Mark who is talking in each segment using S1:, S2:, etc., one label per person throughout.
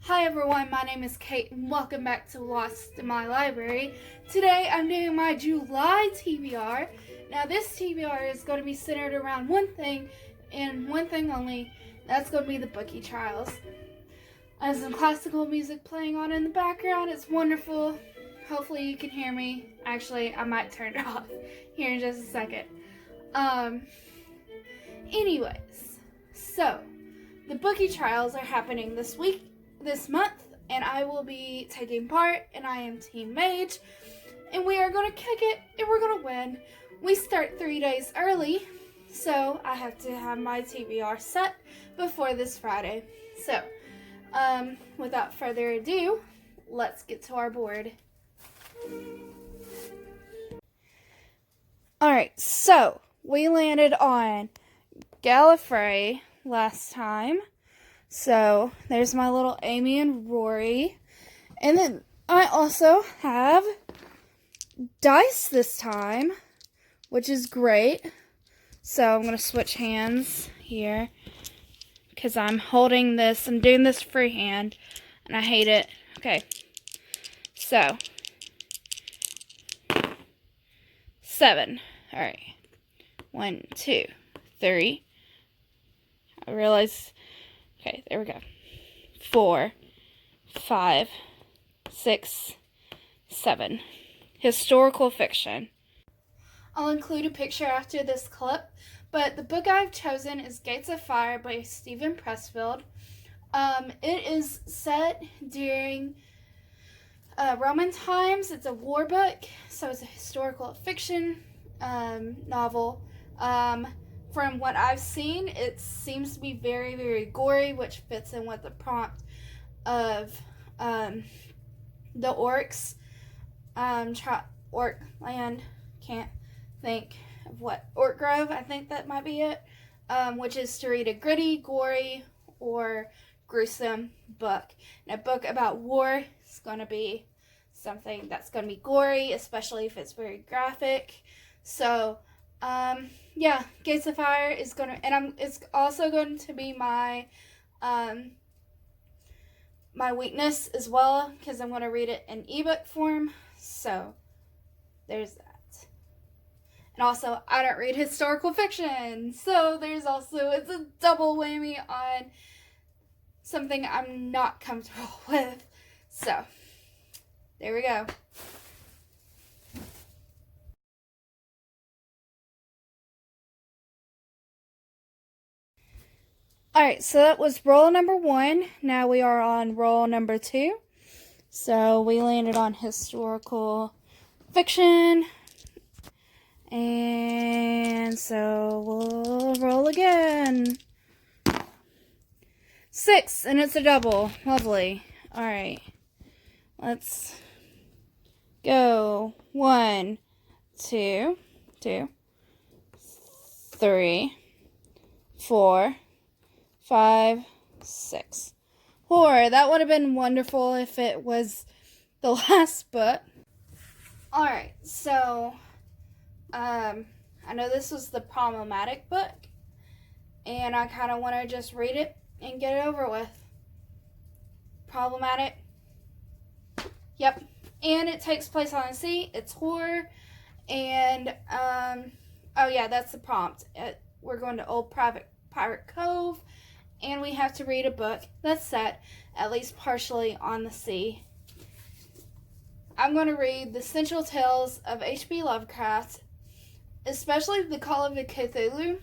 S1: Hi everyone, my name is Kate and welcome back to Lost in My Library. Today I'm doing my July TBR. Now this TBR is going to be centered around one thing and one thing only. That's going to be the Bookie trials. I have some classical music playing on in the background. It's wonderful. Hopefully you can hear me. Actually, I might turn it off here in just a second. Anyways, so the Bookie trials are happening this month, and I will be taking part, and I am Team Mage, and we are going to kick it, and we're going to win. We start 3 days early, so I have to have my TBR set before this Friday. So, without further ado, let's get to our board. Alright, so we landed on Gallifrey last time. So, there's my little Amy and Rory. And then I also have dice this time, which is great. So, I'm going to switch hands here because I'm holding this. I'm doing this freehand, and I hate it. Okay. So, 7. All right. 1, 2, 3. I realize... Okay, there we go. 4, 5, 6, 7. Historical fiction. I'll include a picture after this clip, but the book I've chosen is Gates of Fire by Stephen Pressfield. It is set during Roman times. It's a war book, so it's a historical fiction novel. From what I've seen, it seems to be very, very gory, which fits in with the prompt of the orcs. Orc land, can't think of what. Orc Grove, I think that might be it, which is to read a gritty, gory, or gruesome book. And a book about war is going to be something that's going to be gory, especially if it's very graphic. So, yeah, Gates of Fire is gonna, and it's also going to be my, my weakness as well, because I'm going to read it in ebook form. So, there's that. And also, I don't read historical fiction, so there's also, it's a double whammy on something I'm not comfortable with. So, there we go. Alright, so that was roll number 1. Now we are on roll number 2. So we landed on historical fiction. And so we'll roll again. 6, and it's a double. Lovely. Alright. Let's go. 1, 2, 3, 4, 5, 6. Horror. That would have been wonderful if it was the last book. Alright, so I know this was the problematic book, and I kind of want to just read it and get it over with. Problematic. Yep. And it takes place on the sea. It's horror. And, oh yeah, that's the prompt. We're going to Old Pirate Cove. And we have to read a book that's set at least partially on the sea. I'm going to read The Essential Tales of H.P. Lovecraft, especially The Call of the Cthulhu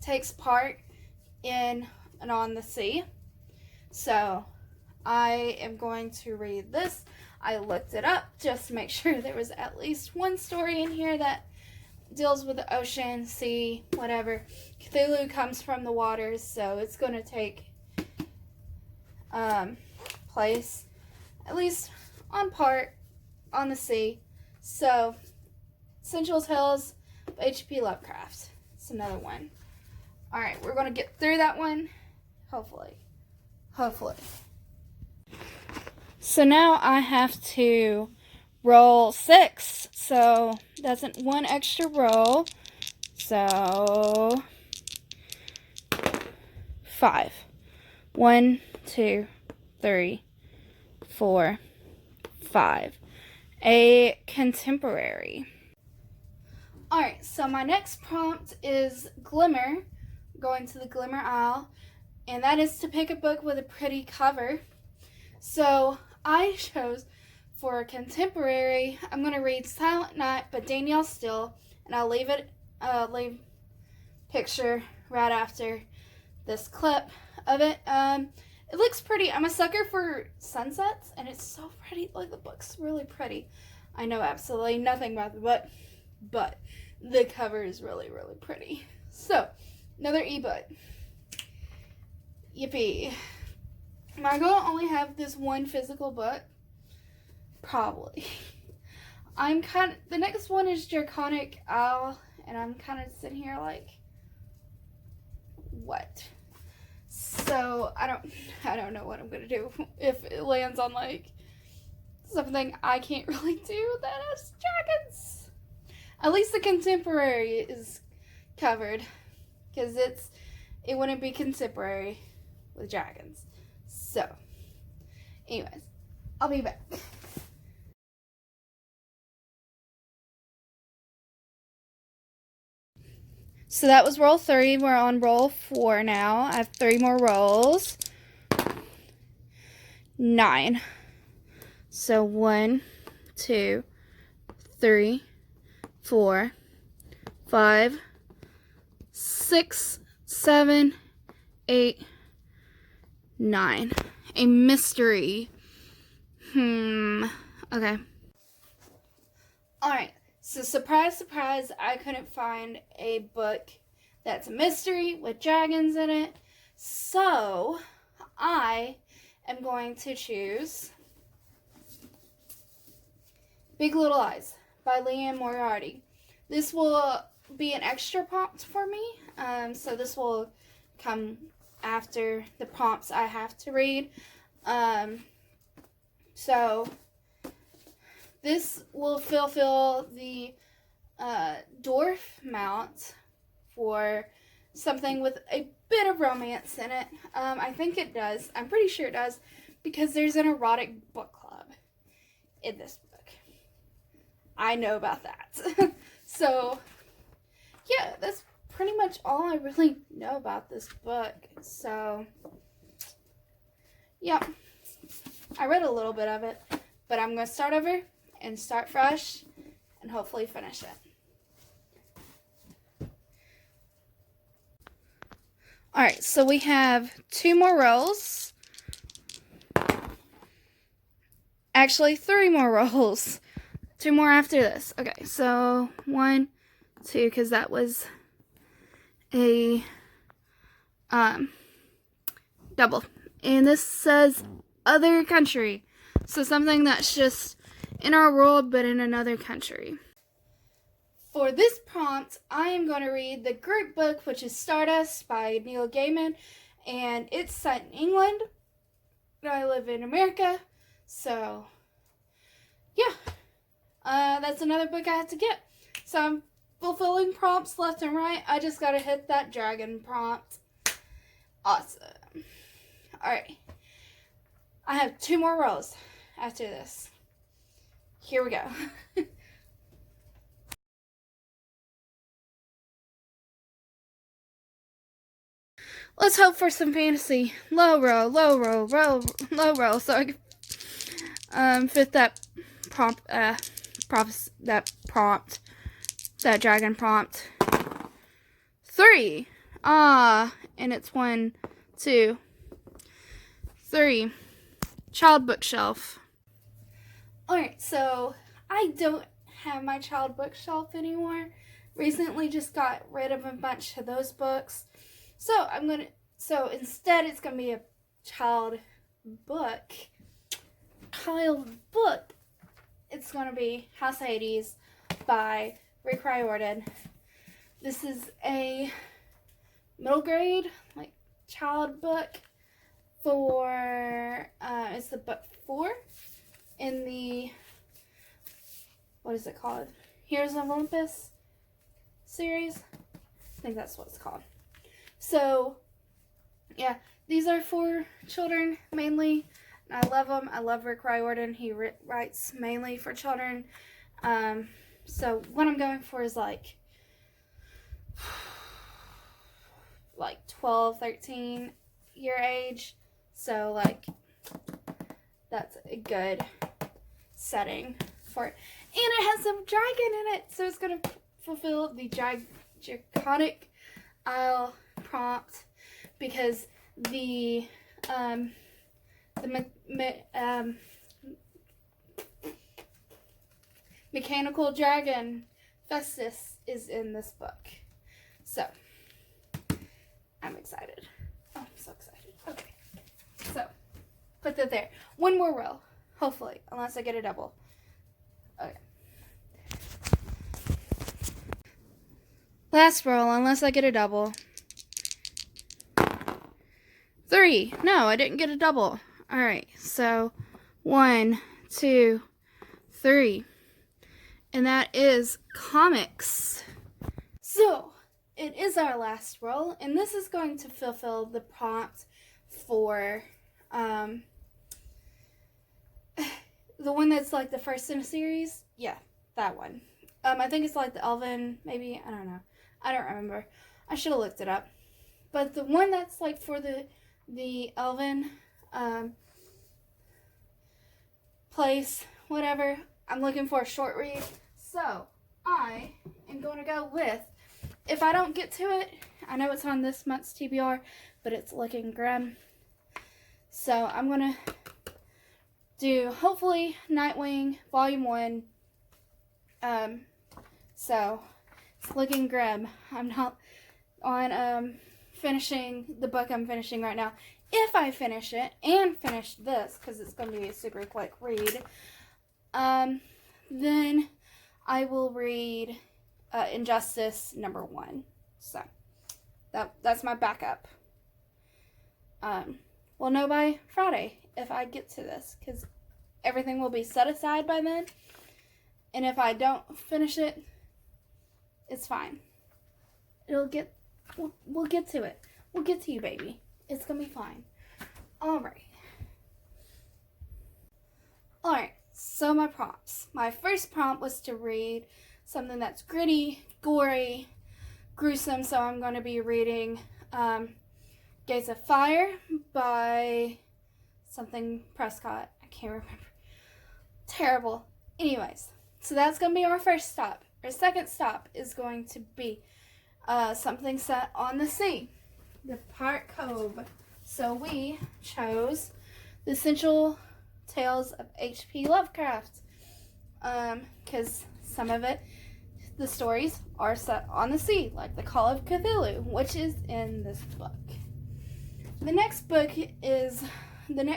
S1: takes part in and on the sea. So I am going to read this. I looked it up just to make sure there was at least one story in here that deals with the ocean, sea, whatever. Cthulhu comes from the waters, so it's going to take place at least on part on the sea. So, Essential Tales of H.P. Lovecraft. It's another one. Alright, we're going to get through that one. Hopefully. So now I have to roll 6, so that's one extra roll. So 5. 1, 2, 3, 4, 5. A contemporary. Alright, so my next prompt is Glimmer. Going to the Glimmer aisle. And that is to pick a book with a pretty cover. So I chose for a contemporary, I'm going to read Silent Night by Danielle Steele. And I'll leave picture right after this clip of it. It looks pretty. I'm a sucker for sunsets, and it's so pretty. Like, the book's really pretty. I know absolutely nothing about the book, but the cover is really, really pretty. So, another ebook. Yippee. Am I going to only have this one physical book? Probably. The next one is Draconic Owl, and I'm kind of sitting here like, what? So I don't know what I'm gonna do if it lands on like something I can't really do that has dragons. At least the contemporary is covered, because it wouldn't be contemporary with dragons. So, anyways, I'll be back. So that was roll 3. We're on roll 4 now. I have 3 more rolls. 9. So 1, 2, 3, 4, 5, 6, 7, 8, 9. A mystery. Okay. Alright. So, surprise, surprise, I couldn't find a book that's a mystery with dragons in it. So, I am going to choose Big Little Lies by Leanne Moriarty. This will be an extra prompt for me. So, this will come after the prompts I have to read. So, this will fulfill the dwarf mount for something with a bit of romance in it. I think it does. I'm pretty sure it does, because there's an erotic book club in this book. I know about that. So, yeah, that's pretty much all I really know about this book. So, yeah, I read a little bit of it, but I'm going to start over and start fresh and hopefully finish it. Alright, so we have 2 more rolls. Actually, 3 more rolls. 2 more after this. Okay, so 1, 2, because that was a double. And this says other country. So something that's just in our world, but in another country. For this prompt, I am going to read the group book, which is Stardust by Neil Gaiman, and it's set in England. I live in America, so yeah, that's another book I have to get. So I'm fulfilling prompts left and right. I just got to hit that dragon prompt. Awesome. Alright, I have 2 more rolls after this. Here we go. Let's hope for some fantasy. Low roll, low roll, low roll, so I can fit that that dragon prompt. 3. And it's 1, 2, 3. Child bookshelf. Alright, so I don't have my child bookshelf anymore. Recently just got rid of a bunch of those books. So instead it's gonna be a child book. It's gonna be House Hades by Rick Riordan. This is a middle grade child book for it's the book 4 in the, what is it called? Heroes of Olympus series. I think that's what it's called. So, yeah, these are for children mainly. I love him. I love Rick Riordan. He writes mainly for children. So what I'm going for is like 12, 13 year age. So like that's a good setting for it. And it has some dragon in it, so it's going to fulfill the Draconic Isle prompt, because the mechanical dragon Festus is in this book. So I'm excited. Oh, I'm so excited. Okay. So put that there. One more row, hopefully, unless I get a double. Okay. Last roll, unless I get a double. 3. No, I didn't get a double. Alright, so 1, 2, 3. And that is comics. So, it is our last roll, and this is going to fulfill the prompt for the one that's like the first in a series. Yeah, that one. I think it's like the Elven, maybe. I don't know. I don't remember. I should have looked it up. But the one that's like for the Elven place, whatever, I'm looking for a short read. So I am going to go with, if I don't get to it, I know it's on this month's TBR, but it's looking grim. So I'm going to do, hopefully, Nightwing Volume 1. So it's looking grim. I'm not on finishing the book I'm finishing right now. If I finish it and finish this, because it's going to be a super quick read, then I will read Injustice #1. So that's my backup. We'll know by Friday if I get to this, because everything will be set aside by then. And if I don't finish it, it's fine. We'll get to it. We'll get to you, baby. It's gonna be fine. Alright, so my prompts. My first prompt was to read something that's gritty, gory, gruesome, so I'm going to be reading Gates of Fire by something Prescott. I can't remember. Terrible. Anyways, so that's going to be our first stop. Our second stop is going to be something set on the sea, the Pirate Cove. So we chose The Essential Tales of H.P. Lovecraft, because some of it, the stories are set on the sea, like the Call of Cthulhu, which is in this book. The next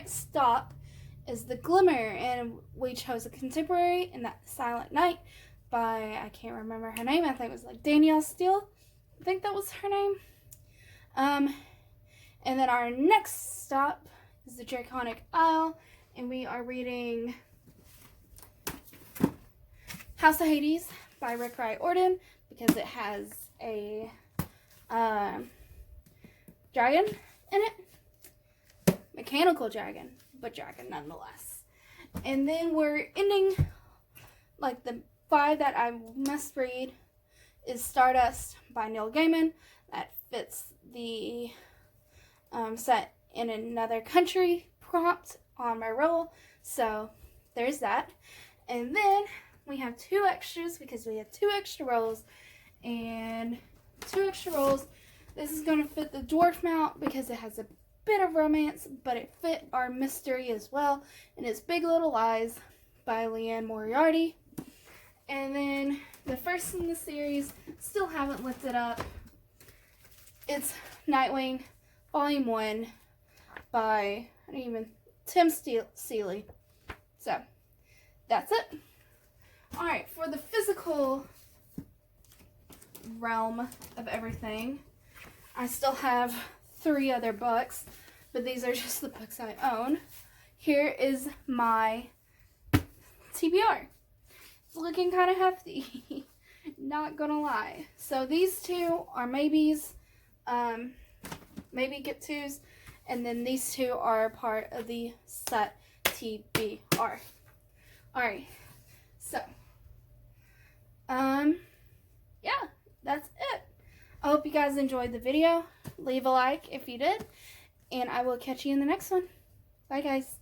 S1: stop is The Glimmer, and we chose a contemporary in that Silent Night by, I can't remember her name, I think it was like Danielle Steele, I think that was her name. And then our next stop is the Draconic Isle, and we are reading House of Hades by Rick Riordan, because it has a dragon in it. Mechanical dragon, but dragon nonetheless. And then we're ending, like the 5 that I must read is Stardust by Neil Gaiman. That fits the set in another country prompt on my roll. So there's that. And then we have 2 extras, because we have 2 extra rolls. And 2 extra rolls. This is going to fit the dwarf mount because it has a bit of romance, but it fit our mystery as well. And it's Big Little Lies by Leanne Moriarty. And then the first in the series, still haven't looked it up. It's Nightwing Volume 1 by Tim Seeley. So that's it. Alright, for the physical realm of everything, I still have 3 other books, but these are just the books I own. Here is my TBR. It's looking kind of hefty, not gonna lie. So these 2 are maybes, maybe get 2s, And then these two are part of the set TBR. Alright, so, yeah, that's it. I hope you guys enjoyed the video. Leave a like if you did, and I will catch you in the next one. Bye, guys.